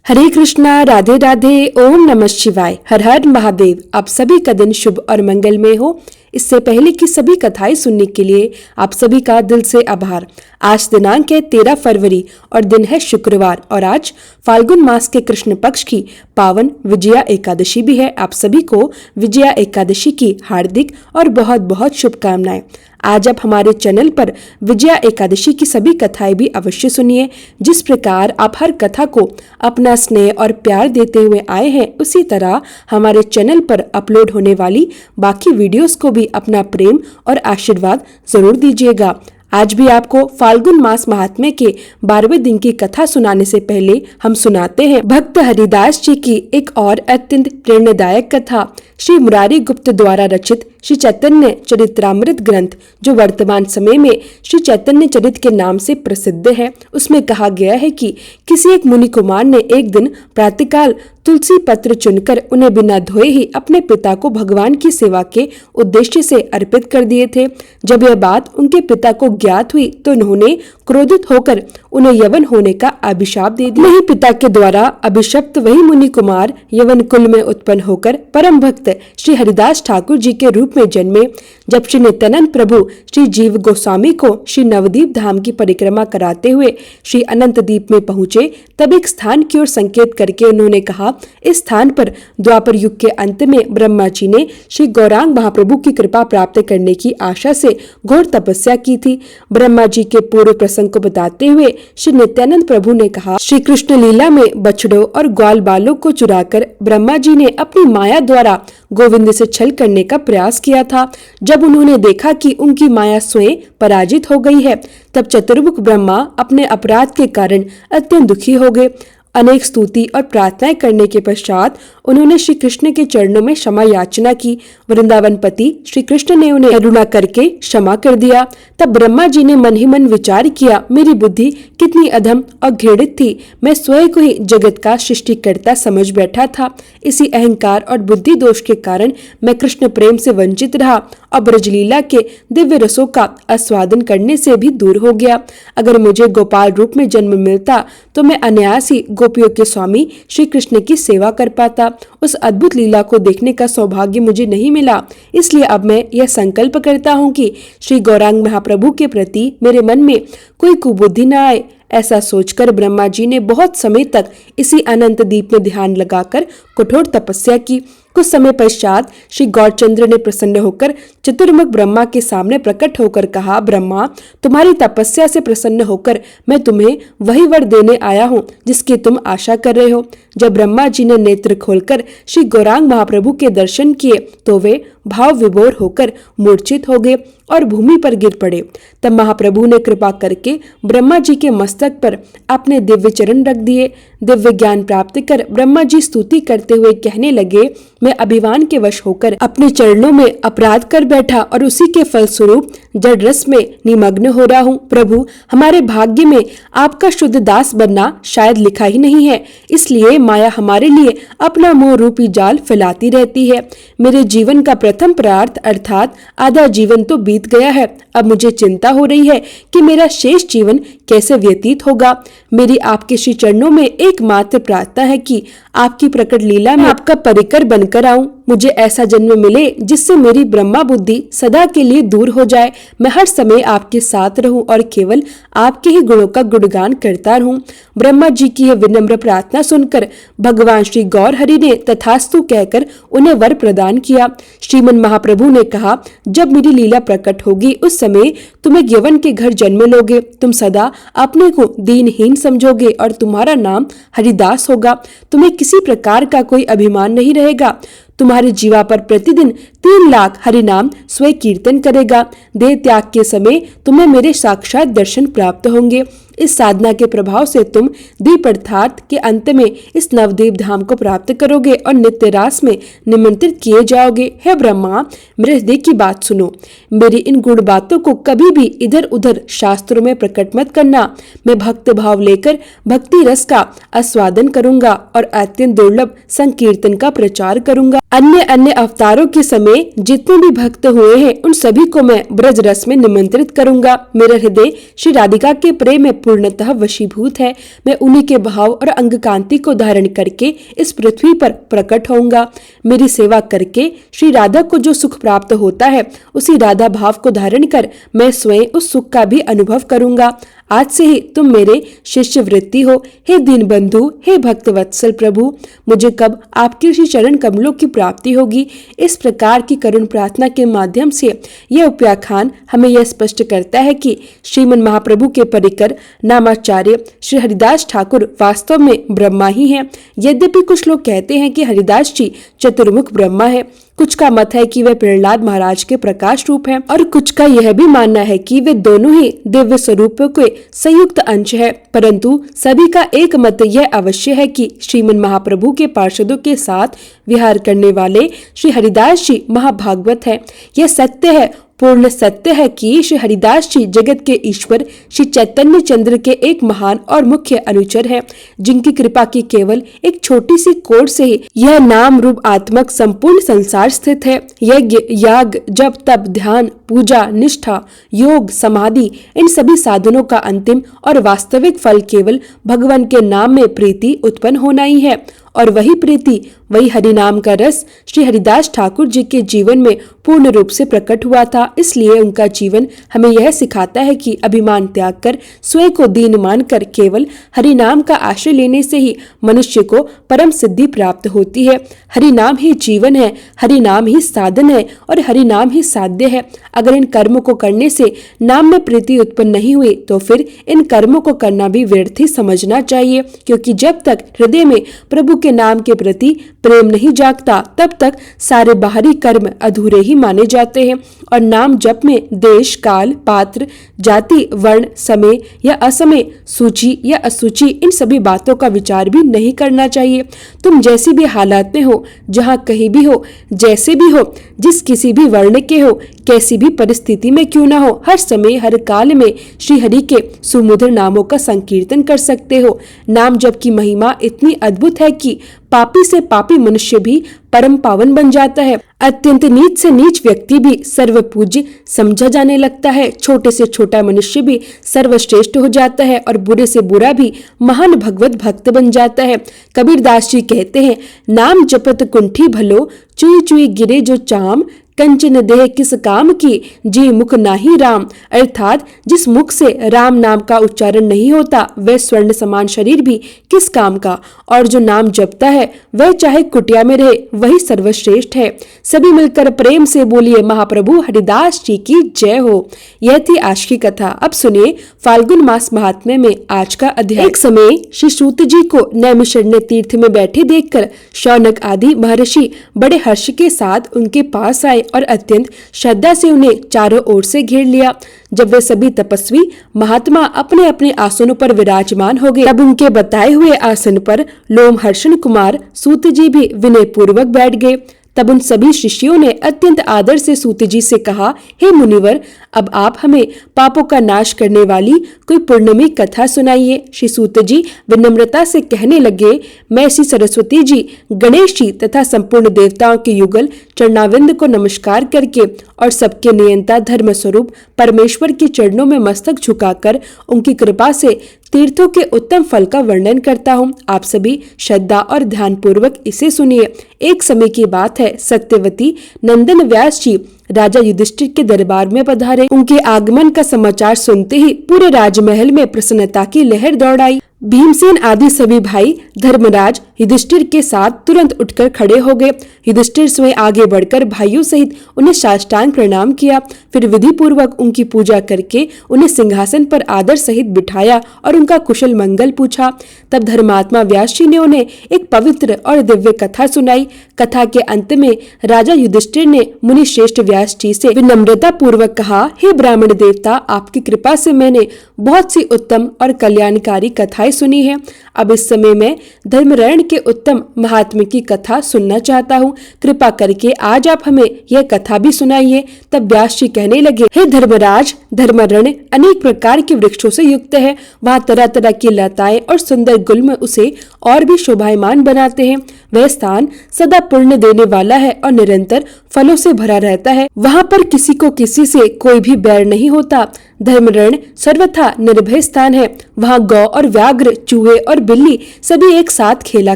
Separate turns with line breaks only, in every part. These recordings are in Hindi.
हरे कृष्णा, राधे राधे, ओम नमः शिवाय, हर हर महादेव। आप सभी का दिन शुभ और मंगलमय हो। इससे पहले की सभी कथाएं सुनने के लिए आप सभी का दिल से आभार। आज दिनांक है 13 फरवरी और दिन है शुक्रवार और आज फाल्गुन मास के कृष्ण पक्ष की पावन विजया एकादशी भी है। आप सभी को विजया एकादशी की हार्दिक और बहुत बहुत शुभकामनाएं। आज आप हमारे चैनल पर विजया एकादशी की सभी कथाएं भी अवश्य सुनिए। जिस प्रकार आप हर कथा को अपना स्नेह और प्यार देते हुए आए हैं, उसी तरह हमारे चैनल पर अपलोड होने वाली बाकी वीडियोस को भी अपना प्रेम और आशीर्वाद जरूर दीजिएगा। आज भी आपको फाल्गुन मास महात्म्य के 12वें दिन की कथा सुनाने से पहले हम सुनाते हैं भक्त हरिदास जी की एक और अत्यंत प्रेरणादायक कथा। श्री मुरारी गुप्त द्वारा रचित श्री चैतन्य चरित्रामृत ग्रंथ, जो वर्तमान समय में श्री चैतन्य चरित के नाम से प्रसिद्ध है, उसमें कहा गया है कि किसी एक मुनि कुमार ने एक दिन प्रातःकाल तुलसी पत्र चुनकर उन्हें बिना धोए ही अपने पिता को भगवान की सेवा के उद्देश्य से अर्पित कर दिए थे। जब यह बात उनके पिता को ज्ञात हुई तो उन्होंने क्रोधित होकर उन्हें यवन होने का अभिशाप दे दिया। वही पिता के द्वारा अभिशप्त वही मुनि कुमार यवन कुल में उत्पन्न होकर परम भक्त श्री हरिदास ठाकुर जी के रूप में जन्मे। जब श्री नित्यानंद प्रभु श्री जीव गोस्वामी को श्री नवदीप धाम की परिक्रमा कराते हुए श्री अनंत दीप में पहुंचे, तब एक स्थान की ओर संकेत करके उन्होंने कहा, इस स्थान पर द्वापर युग के अंत में ब्रह्मा जी ने श्री गौरांग महाप्रभु की कृपा प्राप्त करने की आशा से घोर तपस्या की थी। ब्रह्मा जी के पूर्व प्रसंग को बताते हुए श्री नित्यानंद प्रभु ने कहा, श्री कृष्ण लीला में बछड़ों और ग्वाल बालों को चुराकर ब्रह्मा जी ने अपनी माया द्वारा गोविंद से छल करने का प्रयास किया था। जब उन्होंने देखा कि उनकी माया स्वयं पराजित हो गई है, तब चतुर्मुख ब्रह्मा अपने अपराध के कारण अत्यंत दुखी हो गए। अनेक स्तुति और प्रार्थनाएं करने के पश्चात उन्होंने श्री कृष्ण के चरणों में क्षमा याचना की। वृंदावन पति श्री कृष्ण ने उन्हें करुणा करके क्षमा कर दिया। तब ब्रह्मा जी ने मन ही मन विचार किया, मेरी बुद्धि कितनी अधम और घृणित थी। मैं स्वयं को ही जगत का सृष्टिकर्ता समझ बैठा था। इसी अहंकार और बुद्धि दोष के कारण मैं कृष्ण प्रेम से वंचित रहा और ब्रजलीला के दिव्य रसों का आस्वादन करने से भी दूर हो गया। अगर मुझे गोपाल रूप में जन्म मिलता तो मैं अनायास ही गोपियों के स्वामी श्री कृष्ण की सेवा कर पाता। उस अद्भुत लीला को देखने का सौभाग्य मुझे नहीं मिला। इसलिए अब मैं यह संकल्प करता हूँ कि श्री गौरांग महाप्रभु के प्रति मेरे मन में कोई कुबुद्धि न आए। ऐसा सोचकर ब्रह्मा जी ने बहुत समय तक इसी अनंत दीप में ध्यान लगाकर कठोर तपस्या की। कुछ समय पश्चात श्री गौरचंद्र ने प्रसन्न होकर चतुर्मुख ब्रह्मा के सामने प्रकट होकर कहा, ब्रह्मा, तुम्हारी तपस्या से प्रसन्न होकर मैं तुम्हें वही वर देने आया हूँ जिसकी तुम आशा कर रहे हो। जब ब्रह्मा जी ने नेत्र खोलकर श्री गौरांग महाप्रभु के दर्शन किए तो वे भाव विभोर होकर मूर्छित हो गए और भूमि पर गिर पड़े। तब महाप्रभु ने कृपा करके ब्रह्मा जी के मस्तक पर अपने दिव्य चरण रख दिए। दिव्य ज्ञान प्राप्त कर ब्रह्मा जी स्तुति करते हुए कहने लगे, मैं अभिमान के वश होकर अपने चरणों में अपराध कर बैठा और उसी के फलस्वरूप जड़ रस में निमग्न हो रहा हूँ। प्रभु, हमारे भाग्य में आपका शुद्ध दास बनना शायद लिखा ही नहीं है, इसलिए माया हमारे लिए अपना मोह रूपी जाल फैलाती रहती है। मेरे जीवन का प्रथम प्रार्थ अर्थात आधा जीवन तो बीत गया है। अब मुझे चिंता हो रही है कि मेरा शेष जीवन कैसे व्यतीत होगा। मेरी आपके श्री चरणों में एकमात्र प्रार्थना है कि आपकी प्रकट लीला में आपका परिकर बनकर आऊं। मुझे ऐसा जन्म मिले जिससे मेरी ब्रह्मा बुद्धि सदा के लिए दूर हो जाए। मैं हर समय आपके साथ रहूं और केवल आपके ही गुणों का गुणगान करता रहूं। ब्रह्मा जी की यह विनम्र प्रार्थना सुनकर भगवान श्री गौर हरि ने तथास्तु कहकर उन्हें वर प्रदान किया। श्रीमन महाप्रभु ने कहा, जब मेरी लीला प्रकट होगी उस समय तुम एक यवन के घर जन्म लोगे। तुम सदा अपने को दीनहीन समझोगे और तुम्हारा नाम हरिदास होगा। तुम्हें किसी प्रकार का कोई अभिमान नहीं रहेगा। तुम्हारे जीवा पर प्रतिदिन 3 लाख हरि नाम स्वयं कीर्तन करेगा। देह त्याग के समय तुम्हें मेरे साक्षात दर्शन प्राप्त होंगे। इस साधना के प्रभाव से तुम दीप अर्थात के अंत में इस नवदीप धाम को प्राप्त करोगे और नित्य रास में निमंत्रित किए जाओगे। हे ब्रह्मा, मेरे हृदय की बात सुनो। मेरी इन गुण बातों को कभी भी इधर उधर शास्त्रों में प्रकट मत करना। मैं भक्त भाव लेकर भक्ति रस का आस्वादन करूंगा और अत्यंत दुर्लभ संकीर्तन का प्रचार करूंगा। अन्य अन्य अवतारों के समय जितने भी भक्त हुए हैं उन सभी को मैं ब्रज रस में निमंत्रित करूंगा। मेरा हृदय श्री राधिका के प्रेम में पूर्णतः वशीभूत है। मैं उन्हीं के भाव और अंग कांति को धारण करके इस पृथ्वी पर प्रकट होऊंगा। मेरी सेवा करके श्री राधा को जो सुख प्राप्त होता है, उसी राधा भाव को धारण कर मैं स्वयं उस सुख का भी अनुभव करूंगा। आज से ही तुम मेरे शिष्य वृत्ति हो। हे दीन बंधु, हे भक्त वत्सल प्रभु, मुझे कब आपके श्री चरण कमलों की प्राप्ति होगी? इस प्रकार की करुण प्रार्थना के माध्यम से यह उपाख्यान हमें यह स्पष्ट करता है कि श्रीमन महाप्रभु के परिकर नामाचार्य श्री हरिदास ठाकुर वास्तव में ब्रह्मा ही हैं। यद्यपि कुछ लोग कहते हैं कि हरिदास जी चतुर्मुख ब्रह्मा है, कुछ का मत है कि वे प्रहलाद महाराज के प्रकाश रूप हैं, और कुछ का यह भी मानना है कि वे दोनों ही दिव्य स्वरूपों के संयुक्त अंश है। परंतु सभी का एक मत यह अवश्य है कि श्रीमन महाप्रभु के पार्षदों के साथ विहार करने वाले श्री हरिदास जी महाभागवत है। यह सत्य है, पूर्ण सत्य है कि श्री हरिदास जी जगत के ईश्वर श्री चैतन्य चंद्र के एक महान और मुख्य अनुचर है, जिनकी कृपा की केवल एक छोटी सी कोड से ही यह नाम रूप आत्मक संपूर्ण संसार स्थित है। यज्ञ, याग, जप, तप, ध्यान, पूजा, निष्ठा, योग, समाधि, इन सभी साधनों का अंतिम और वास्तविक फल केवल भगवान के नाम में प्रीति उत्पन्न होना ही है, और वही प्रीति, वही हरिनाम का रस श्री हरिदास ठाकुर जी के जीवन में पूर्ण रूप से प्रकट हुआ था। इसलिए उनका जीवन हमें यह सिखाता है कि अभिमान त्याग कर स्वयं को दीन मानकर केवल हरिनाम का आश्रय लेने से ही मनुष्य को परम सिद्धि प्राप्त होती है। हरिनाम ही जीवन है, हरिनाम ही साधन है और हरिनाम ही साध्य है। अगर इन कर्मों को करने से नाम में प्रीति उत्पन्न नहीं हुई तो फिर इन कर्मों को करना भी व्यर्थ ही समझना चाहिए, क्योंकि जब तक हृदय में प्रभु के नाम के प्रति प्रेम नहीं जागता तब तक सारे बाहरी कर्म अधूरे ही माने जाते हैं। और नाम जप में देश, काल, पात्र, जाति, वर्ण, समय या असमय, सूची या असुचि, इन सभी बातों का विचार भी नहीं करना चाहिए। तुम जैसी भी हालात में हो, जहाँ कहीं भी हो, जैसे भी हो, जिस किसी भी वर्ण के हो, कैसी भी परिस्थिति में क्यों ना हो, हर समय हर काल में श्री हरि के सुमधुर नामों का संकीर्तन कर सकते हो। नाम जप की महिमा इतनी अद्भुत है कि पापी से पापी मनुष्य भी परम पावन बन जाता है। अत्यंत नीच से नीच व्यक्ति भी सर्व पूज्य समझा जाने लगता है। छोटे से छोटा मनुष्य भी सर्वश्रेष्ठ हो जाता है और बुरे से बुरा भी महान भगवत भक्त बन जाता है। कबीरदास जी कहते हैं, नाम जपत कुंठी भलो, चुई चुई गिरे जो चाम, कंचन देह किस काम की, जी मुख नाही राम। अर्थात जिस मुख से राम नाम का उच्चारण नहीं होता वह स्वर्ण समान शरीर भी किस काम का, और जो नाम जपता है वह चाहे कुटिया में रहे वही सर्वश्रेष्ठ है। सभी मिलकर प्रेम से बोलिए महाप्रभु हरिदास जी की जय हो। यह थी आज की कथा। अब सुनिए फाल्गुन मास महात्म्य में आज का अध्याय। एक समय श्री सूत जी को नैमिषारण्य तीर्थ में बैठे देखकर शौनक आदि महर्षि बड़े हर्ष के साथ उनके पास आए और अत्यंत श्रद्धा से उन्हें चारों ओर से घेर लिया। जब वे सभी तपस्वी महात्मा अपने अपने आसनों पर विराजमान हो गए, तब उनके बताए हुए आसन पर लोमहर्षण कुमार सूत जी भी विनय पूर्वक बैठ गए। तब उन सभी शिष्यों ने अत्यंत आदर से सूत जी से कहा, हे मुनिवर, अब आप हमें पापों का नाश करने वाली कोई पुण्यमयी कथा सुनाइए। श्री सूत जी विनम्रता से कहने लगे, मैं श्री सरस्वती जी, गणेश जी तथा संपूर्ण देवताओं के युगल चरणाविंद को नमस्कार करके और सबके नियंता धर्म स्वरूप परमेश्वर के चरणों में मस्तक झुकाकर उनकी कृपा से तीर्थों के उत्तम फल का वर्णन करता हूँ। आप सभी श्रद्धा और ध्यान पूर्वक इसे सुनिए। एक समय की बात है, सत्यवती नंदन व्यास जी राजा युधिष्ठिर के दरबार में पधारे। उनके आगमन का समाचार सुनते ही पूरे राजमहल में प्रसन्नता की लहर दौड़ आई। भीमसेन आदि सभी भाई धर्मराज युधिष्ठिर के साथ तुरंत उठकर खड़े हो गए। युधिष्ठिर स्वयं आगे बढ़कर भाइयों सहित उन्हें साष्टांग प्रणाम किया, फिर विधि पूर्वक उनकी पूजा करके उन्हें सिंहासन पर आदर सहित बिठाया और उनका कुशल मंगल पूछा। तब धर्मात्मा व्यास जी ने उन्हें एक पवित्र और दिव्य कथा सुनाई। कथा के अंत में राजा युधिष्ठिर ने मुनि श्रेष्ठ व्यास जी से विनम्रता पूर्वक कहा, हे ब्राह्मण देवता, आपकी कृपा से मैंने बहुत सी उत्तम और कल्याणकारी कथाएं सुनी है। अब इस समय मैं धर्मरण के उत्तम महात्म्य की कथा सुनना चाहता हूँ। कृपा करके आज आप हमें यह कथा भी सुनाइए। तब व्यास जी कहने लगे, हे धर्मराज, धर्मरण अनेक प्रकार के वृक्षों से युक्त है। वहाँ तरह तरह की लताएं और सुंदर गुल्म उसे और भी शोभायमान बनाते हैं। वह स्थान सदा पुण्य देने वाला है और निरंतर फलों से भरा रहता है। वहाँ पर किसी को किसी से कोई भी बैर नहीं होता। धर्मरण सर्वथा निर्भय स्थान है। वहाँ गौ और व्याघ्र, चूहे और बिल्ली सभी एक साथ खेला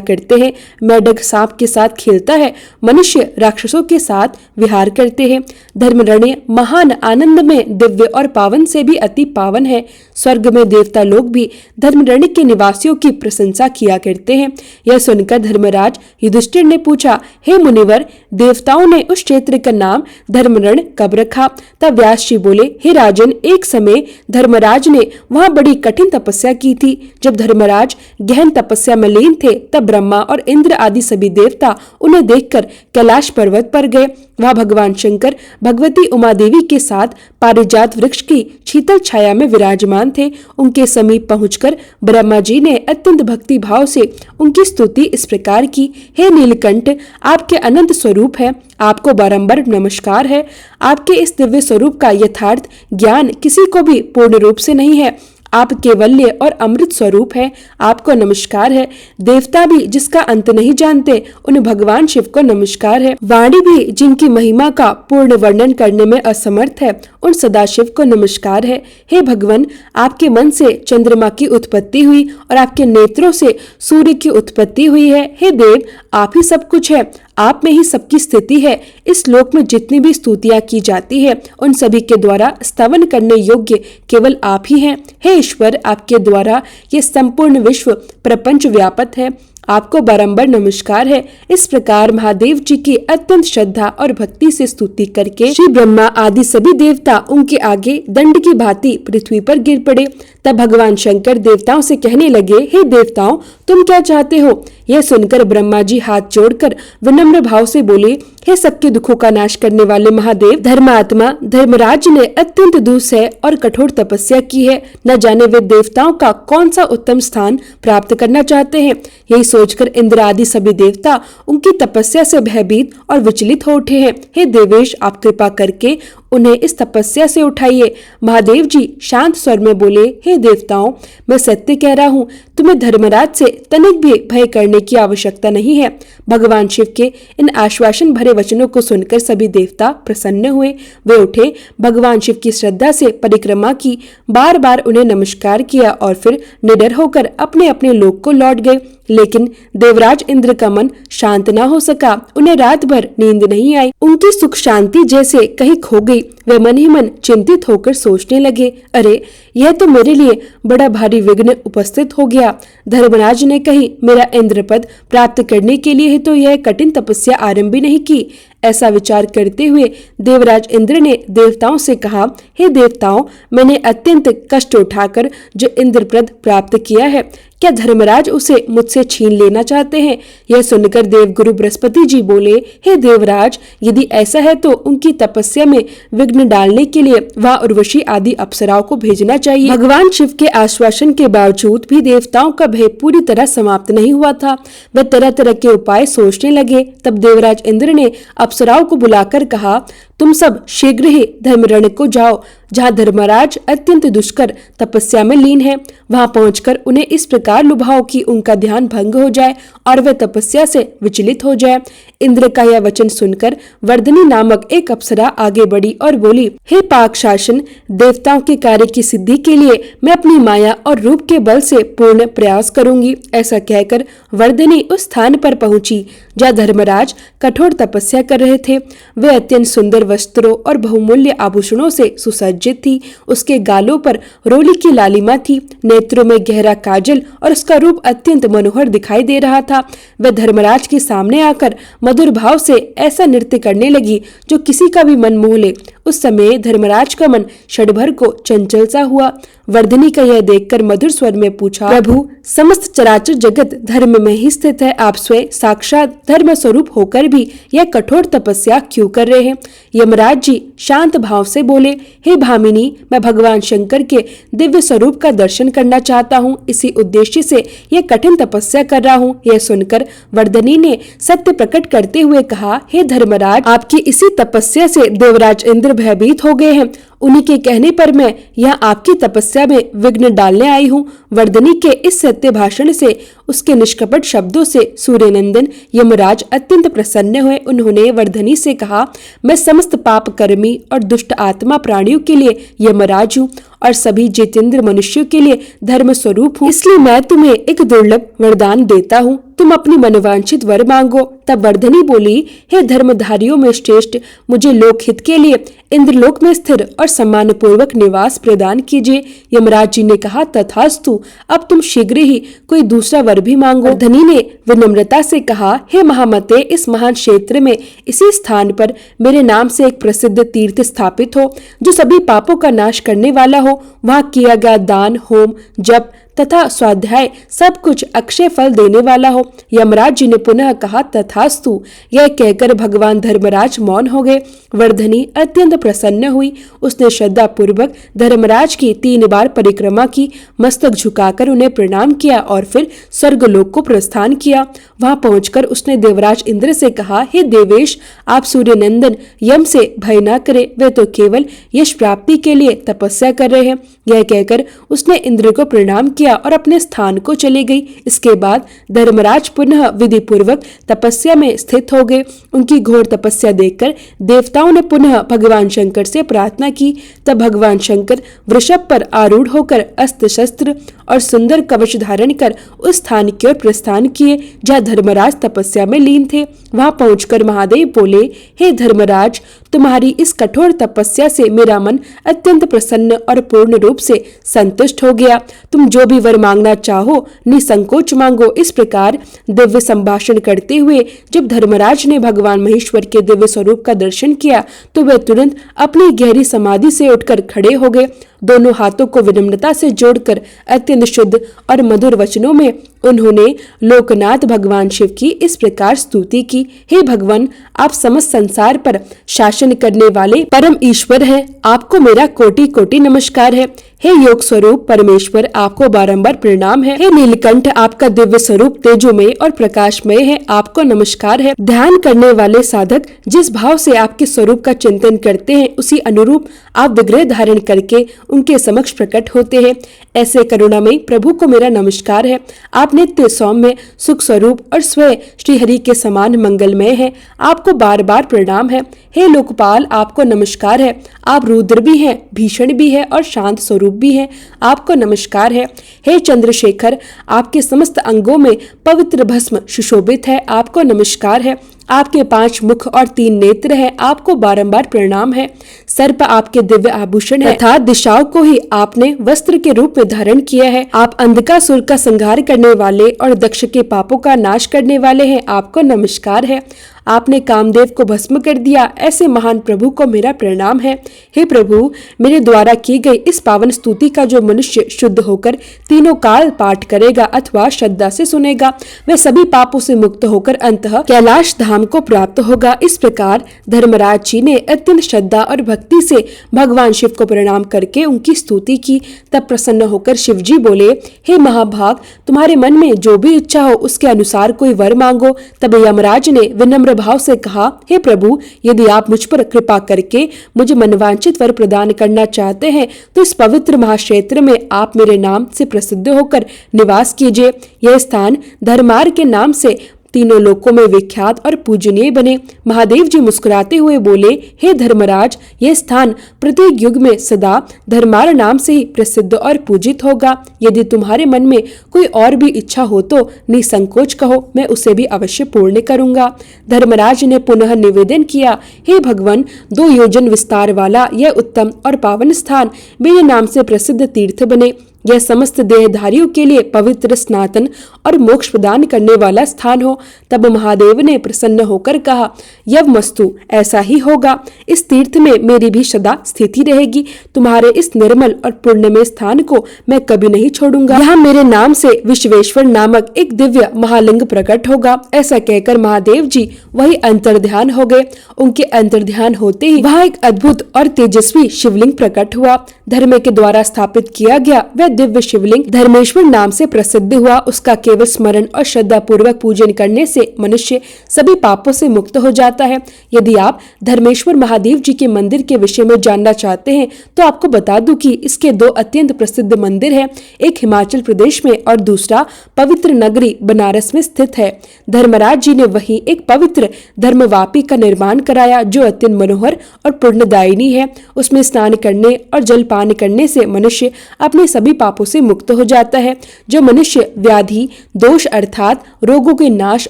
करते हैं। मेढक सांप के साथ खेलता है। मनुष्य राक्षसों के साथ विहार करते हैं। धर्मरण्य महान आनंद में दिव्य और पावन से भी अति पावन है। स्वर्ग में देवता लोग भी धर्मरण्य के निवासियों की प्रशंसा किया करते हैं। यह सुनकर धर्मराज युधिष्ठिर ने पूछा, हे मुनिवर, देवताओं ने उस क्षेत्र का नाम धर्मरण्य कब रखा? तब व्यास जी बोले, हे राजन, एक समय धर्मराज ने वहाँ बड़ी कठिन तपस्या की थी। जब धर्मराज गहन तपस्या में लीन थे तब ब्रह्मा और इंद्र आदि सभी देवता उन्हें देखकर कैलाश पर्वत पर गए। वहाँ भगवान शंकर भगवती उमा देवी के साथ पारिजात वृक्ष की शीतल छाया में विराजमान थे। उनके समीप पहुंचकर ब्रह्मा जी ने अत्यंत भक्ति भाव से उनकी स्तुति इस प्रकार की, हे नीलकंठ, आपके अनंत स्वरूप है, आपको बारंबार नमस्कार है। आपके इस दिव्य स्वरूप का यथार्थ ज्ञान किसी को भी पूर्ण रूप से नहीं है। आप केवल्य और अमृत स्वरूप है, आपको नमस्कार है। देवता भी जिसका अंत नहीं जानते, उन भगवान शिव को नमस्कार है। वाणी भी जिनकी महिमा का पूर्ण वर्णन करने में असमर्थ है, उन सदाशिव को नमस्कार है। हे भगवान, आपके मन से चंद्रमा की उत्पत्ति हुई और आपके नेत्रों से सूर्य की उत्पत्ति हुई है। हे देव, आप ही सब कुछ है, आप में ही सबकी स्थिति है। इस लोक में जितनी भी स्तुतियां की जाती है, उन सभी के द्वारा स्तवन करने योग्य केवल आप ही हैं। हे ईश्वर, आपके द्वारा ये संपूर्ण विश्व प्रपंच व्यापक है, आपको बारंबार नमस्कार है। इस प्रकार महादेव जी की अत्यंत श्रद्धा और भक्ति से स्तुति करके श्री ब्रह्मा आदि सभी देवता उनके आगे दंड की भांति पृथ्वी पर गिर पड़े। तब भगवान शंकर देवताओं से कहने लगे, हे देवताओं, तुम क्या चाहते हो? यह सुनकर ब्रह्मा जी हाथ जोड़कर विनम्र भाव से बोले, हे सबके दुखों का नाश करने वाले महादेव, धर्मात्मा धर्मराज ने अत्यंत दुस्सह और कठोर तपस्या की है। न जाने वे देवताओं का कौन सा उत्तम स्थान प्राप्त करना चाहते हैं। यही सोचकर इंद्र आदि सभी देवता उनकी तपस्या से भयभीत और विचलित हो उठे हैं। हे देवेश, आप कृपा करके उन्हें इस तपस्या से उठाइए। महादेव जी शांत स्वर में बोले, हे देवताओं, मैं सत्य कह रहा हूँ, तुम्हें धर्मराज से तनिक भी भय करने की आवश्यकता नहीं है। भगवान शिव के इन आश्वासन भरे वचनों को सुनकर सभी देवता प्रसन्न हुए। वे उठे, भगवान शिव की श्रद्धा से परिक्रमा की, बार बार उन्हें नमस्कार किया और फिर निडर होकर अपने अपने लोक को लौट गए। लेकिन देवराज इंद्र का मन शांत न हो सका। उन्हें रात भर नींद नहीं आई। उनकी सुख शांति जैसे कहीं खो गई। वे मन ही मन चिंतित होकर सोचने लगे, अरे, यह तो मेरे लिए बड़ा भारी विघ्न उपस्थित हो गया। धर्मराज ने कहीं मेरा इंद्र पद प्राप्त करने के लिए तो यह कठिन तपस्या आरंभ भी नहीं की। ऐसा विचार करते हुए देवराज इंद्र ने देवताओं से कहा, हे देवताओं, मैंने अत्यंत कष्ट उठाकर जो इंद्रपद प्राप्त किया है, क्या धर्मराज उसे मुझसे छीन लेना चाहते हैं? यह सुनकर देवगुरु बृहस्पति जी बोले, हे देवराज, यदि ऐसा है तो उनकी तपस्या में विघ्न डालने के लिए वह उर्वशी आदि अप्सराओं को भेजना चाहिए। भगवान शिव के आश्वासन के बावजूद भी देवताओं का भय पूरी तरह समाप्त नहीं हुआ था। वे तरह तरह के उपाय सोचने लगे। तब देवराज इंद्र ने अप्सराओं को बुलाकर कहा, तुम सब शीघ्र ही धर्मरण्य को जाओ, जहाँ धर्मराज अत्यंत दुष्कर तपस्या में लीन है। वहां पहुंचकर उन्हें इस प्रकार लुभाओ कि उनका ध्यान भंग हो जाए और वे तपस्या से विचलित हो जाए। इंद्र का यह वचन सुनकर वर्धनी नामक एक अप्सरा आगे बढ़ी और बोली, हे पाक शासन, देवताओं के कार्य की सिद्धि के लिए मैं अपनी माया और रूप के बल से पूर्ण प्रयास करूंगी। ऐसा कहकर वर्धनी उस स्थान पर पहुंची जहाँ धर्मराज कठोर तपस्या कर रहे थे। वे अत्यंत सुंदर वस्त्रों और बहुमूल्य आभूषणों से सुसज्जित थी। उसके गालों पर रोली की लालिमा थी, नेत्रों में गहरा काजल और उसका रूप अत्यंत मनोहर दिखाई दे रहा था। वह धर्मराज के सामने आकर मधुर भाव से ऐसा नृत्य करने लगी जो किसी का भी मन मोह ले। उस समय धर्मराज का मन क्षणभर को चंचल सा हुआ। वर्धनी का यह देखकर मधुर स्वर में पूछा, प्रभु, समस्त चराचर जगत धर्म में ही स्थित है, आप स्वयं साक्षात धर्म स्वरूप होकर भी यह कठोर तपस्या क्यों कर रहे हैं? यमराज जी शांत भाव से बोले, हे भामिनी, मैं भगवान शंकर के दिव्य स्वरूप का दर्शन करना चाहता हूँ, इसी उद्देश्य से यह कठिन तपस्या कर रहा हूँ। यह सुनकर वर्धनी ने सत्य प्रकट करते हुए कहा, हे धर्मराज, आपकी इसी तपस्या से देवराज इंद्र इंद्र भयभीत हो गए हैं। उन्हीं के कहने पर मैं यहाँ आपकी तपस्या में विघ्न डालने आई हूँ। वर्धनी के इस सत्य भाषण से, उसके निष्कपट शब्दों से सूर्यनंदन यमराज अत्यंत प्रसन्न हुए। उन्होंने वर्धनी से कहा, मैं समस्त पाप कर्मी और दुष्ट आत्मा प्राणियों के लिए यमराज हूँ और सभी जितेंद्र मनुष्यों के लिए धर्म स्वरूप हूँ। इसलिए मैं तुम्हें एक दुर्लभ वरदान देता हूँ, तुम अपनी मनवांछित वर मांगो। तब वर्धनी बोली, हे धर्मधारियों में श्रेष्ठ, मुझे लोकहित के लिए इंद्रलोक में स्थिर और सम्मान पूर्वक निवास प्रदान कीजिए। यमराज जी ने कहा, तथास्तु, अब तुम शीघ्र ही कोई दूसरा वर भी मांगो। वर्धनी ने विनम्रता से कहा, हे महामते, इस महान क्षेत्र में इसी स्थान पर मेरे नाम से एक प्रसिद्ध तीर्थ स्थापित हो, जो सभी पापों का नाश करने वाला हो। वहाँ किया गया दान, होम, जप तथा स्वाध्याय सब कुछ अक्षय फल देने वाला हो। यमराज जी ने पुनः कहा, तथास्तु। यह कहकर भगवान धर्मराज मौन हो गए। वर्धनी अत्यंत प्रसन्न हुई। उसने श्रद्धा पूर्वक धर्मराज की 3 बार परिक्रमा की, मस्तक झुकाकर उन्हें प्रणाम किया और फिर स्वर्गलोक को प्रस्थान किया। वहां पहुंचकर उसने देवराज इंद्र से कहा, हे देवेश, आप सूर्यनंदन यम से भय न करें, वे तो केवल यश प्राप्ति के लिए तपस्या कर रहे हैं। यह कहकर उसने इंद्र को प्रणाम किया और अपने स्थान को चली गई। इसके बाद धर्मराज पुनः विधि पूर्वक तपस्या में स्थित हो गए। उनकी घोर तपस्या देखकर देवताओं ने पुनः भगवान शंकर से प्रार्थना की। तब भगवान शंकर वृषभ पर आरूढ़ होकर अस्त्र शस्त्र और सुंदर कवच धारण कर उस स्थान की ओर प्रस्थान किए जहाँ धर्मराज तपस्या में लीन थे। वहां पहुंचकर महादेव बोले, हे धर्मराज, तुम्हारी इस कठोर तपस्या से मेरा मन अत्यंत प्रसन्न और पूर्ण रूप से संतुष्ट हो गया। तुम जो भी वर मांगना चाहो निसंकोच मांगो। इस प्रकार दिव्य संभाषण करते हुए जब धर्मराज ने भगवान महेश्वर के दिव्य स्वरूप का दर्शन किया तो वे तुरंत अपनी गहरी समाधि से उठकर खड़े हो गए। दोनों हाथों को विनम्रता से जोड़कर अत्यंत शुद्ध और मधुर वचनों में उन्होंने लोकनाथ भगवान शिव की इस प्रकार स्तुति की, हे भगवान, आप समस्त संसार पर शासन करने वाले परम ईश्वर हैं। आपको मेरा कोटि कोटि नमस्कार है। हे योग स्वरूप परमेश्वर, आपको बारंबार प्रणाम है। हे नीलकंठ, आपका दिव्य स्वरूप तेजोमय और प्रकाशमय है, आपको नमस्कार है। ध्यान करने वाले साधक जिस भाव से आपके स्वरूप का चिंतन करते हैं, उसी अनुरूप आप विग्रह धारण करके उनके समक्ष प्रकट होते हैं। ऐसे करुणामय प्रभु को मेरा नमस्कार है। आप नित्य सौम्य सुख स्वरूप और स्वयं श्रीहरि के समान मंगलमय है, आपको बार बार प्रणाम है। हे लोकपाल, आपको नमस्कार है। आप रुद्र भी हैं, भीषण भी है और शांत स्वरूप भी है, आपको नमस्कार है। हे चंद्रशेखर, आपके समस्त अंगों में पवित्र भस्म सुशोभित है, आपको नमस्कार है। आपके 5 मुख और 3 नेत्र है, आपको बारंबार प्रणाम है। सर्प आपके दिव्य आभूषण है तथा दिशाओं को ही आपने वस्त्र के रूप में धारण किया है। आप अंधकासुर का संहार करने वाले और दक्ष के पापों का नाश करने वाले हैं, आपको नमस्कार है। आपने कामदेव को भस्म कर दिया, ऐसे महान प्रभु को मेरा प्रणाम है। हे प्रभु, मेरे द्वारा की गई इस पावन स्तुति का जो मनुष्य शुद्ध होकर तीनों काल पाठ करेगा अथवा श्रद्धा से सुनेगा, वह सभी पापों से मुक्त होकर अंततः कैलाश धाम को प्राप्त होगा। इस प्रकार धर्मराज जी ने अत्यंत श्रद्धा और भक्ति से भगवान शिव को प्रणाम करके उनकी स्तुति की। तब प्रसन्न होकर शिव जी बोले, हे महाभाग, तुम्हारे मन में जो भी इच्छा हो उसके अनुसार कोई वर मांगो। तब यमराज ने विनम्र भाव से कहा, हे प्रभु, यदि आप मुझ पर कृपा करके मुझे मनवांछित वर प्रदान करना चाहते हैं तो इस पवित्र महाक्षेत्र में आप मेरे नाम से प्रसिद्ध होकर निवास कीजिए। यह स्थान धर्मार के नाम से तीनों लोकों में विख्यात और पूजनीय बने। महादेव जी मुस्कुराते हुए बोले, हे धर्मराज, यह स्थान प्रत्येक युग में सदा धर्मार नाम से ही प्रसिद्ध और पूजित होगा। यदि तुम्हारे मन में कोई और भी इच्छा हो तो निसंकोच कहो, मैं उसे भी अवश्य पूर्ण करूंगा। धर्मराज ने पुनः निवेदन किया, हे भगवान, 2 योजन विस्तार वाला यह उत्तम और पावन स्थान मेरे नाम से प्रसिद्ध तीर्थ बने। यह समस्त देहधारियों के लिए पवित्र, स्नातन और मोक्ष प्रदान करने वाला स्थान हो। तब महादेव ने प्रसन्न होकर कहा, यवमस्तु, ऐसा ही होगा। इस तीर्थ में मेरी भी सदा स्थिति रहेगी। तुम्हारे इस निर्मल और पुण्यमय स्थान को मैं कभी नहीं छोड़ूंगा। यहाँ मेरे नाम से विश्वेश्वर नामक एक दिव्य महालिंग प्रकट होगा। ऐसा कहकर महादेव जी वही अंतर्ध्यान हो गए। उनके अंतर्ध्यान होते ही वहाँ एक अद्भुत और तेजस्वी शिवलिंग प्रकट हुआ। धर्म के द्वारा स्थापित किया गया वह दिव्य शिवलिंग धर्मेश्वर नाम से प्रसिद्ध हुआ, उसका केवल स्मरण और श्रद्धा पूर्वक पूजन करने से मनुष्य सभी पापों से मुक्त हो जाता है। यदि आप धर्मेश्वर महादेव जी के मंदिर के विषय में जानना चाहते हैं तो आपको बता दूं कि इसके दो अत्यंत प्रसिद्ध मंदिर हैं, एक हिमाचल प्रदेश में और दूसरा पवित्र नगरी बनारस में स्थित है। धर्मराज जी ने वहीं एक पवित्र धर्मवापी का निर्माण कराया जो अत्यंत मनोहर और पुण्यदायिनी है। उसमें स्नान करने और जलपान करने से मनुष्य अपने सभी पापों से मुक्त हो जाता है। जो मनुष्य व्याधि दोष अर्थात रोगों के नाश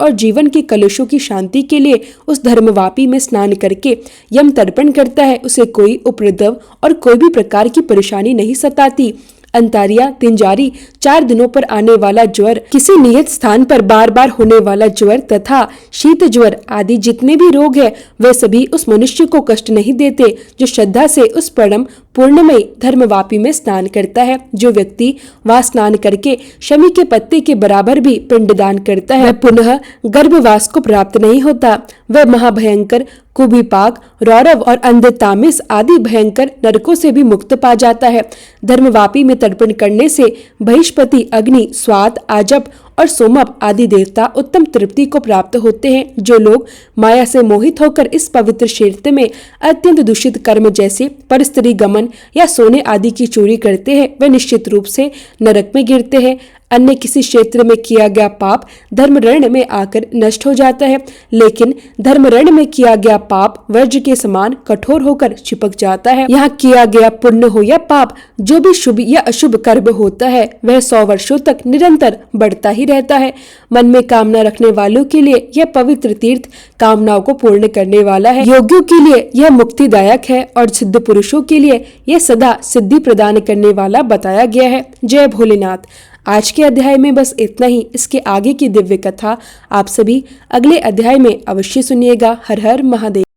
और जीवन के कलुषों की शांति के लिए उस धर्मवापी में स्नान करके यम तर्पण करता है, उसे कोई उपद्रव और कोई भी प्रकार की परेशानी नहीं सताती। अंतारिया, तिंजारी, 4 दिनों पर आने वाला ज्वर, किसी नियत स्थान पर बार बार होने वाला ज्वर तथा शीत ज्वर आदि जितने भी रोग है वे सभी उस मनुष्य को कष्ट नहीं देते जो श्रद्धा से उस परम पूर्णमय धर्मवापी में स्नान करता है। जो व्यक्ति वहां स्नान करके शमी के पत्ते के बराबर भी पिंडदान करता है वह पुनः गर्भवास को प्राप्त नहीं होता। वह महाभयंकर कुभिपाक, रौरव और अंधतामिस आदि भयंकर नरकों से भी मुक्त पा जाता है। धर्मवापी में तर्पण करने से बृहस्पति, अग्नि, स्वात, आजप और सोमप आदि देवता उत्तम तृप्ति को प्राप्त होते हैं। जो लोग माया से मोहित होकर इस पवित्र क्षेत्र में अत्यंत दूषित कर्म जैसे परस्त्री गमन या सोने आदि की चोरी करते हैं वे निश्चित रूप से नरक में गिरते हैं। अन्य किसी क्षेत्र में किया गया पाप धर्मरण्य में आकर नष्ट हो जाता है, लेकिन धर्मरण्य में किया गया पाप वज्र के समान कठोर होकर चिपक जाता है। यहाँ किया गया पुण्य हो या पाप, जो भी शुभ या अशुभ कर्म होता है वह 100 वर्षों तक निरंतर बढ़ता ही रहता है। मन में कामना रखने वालों के लिए यह पवित्र तीर्थ कामनाओं को पूर्ण करने वाला है। योगियों के लिए यह मुक्तिदायक है और सिद्ध पुरुषों के लिए यह सदा सिद्धि प्रदान करने वाला बताया गया है। जय भोलेनाथ। आज के अध्याय में बस इतना ही। इसके आगे की दिव्य कथा आप सभी अगले अध्याय में अवश्य सुनिएगा। हर हर महादेव।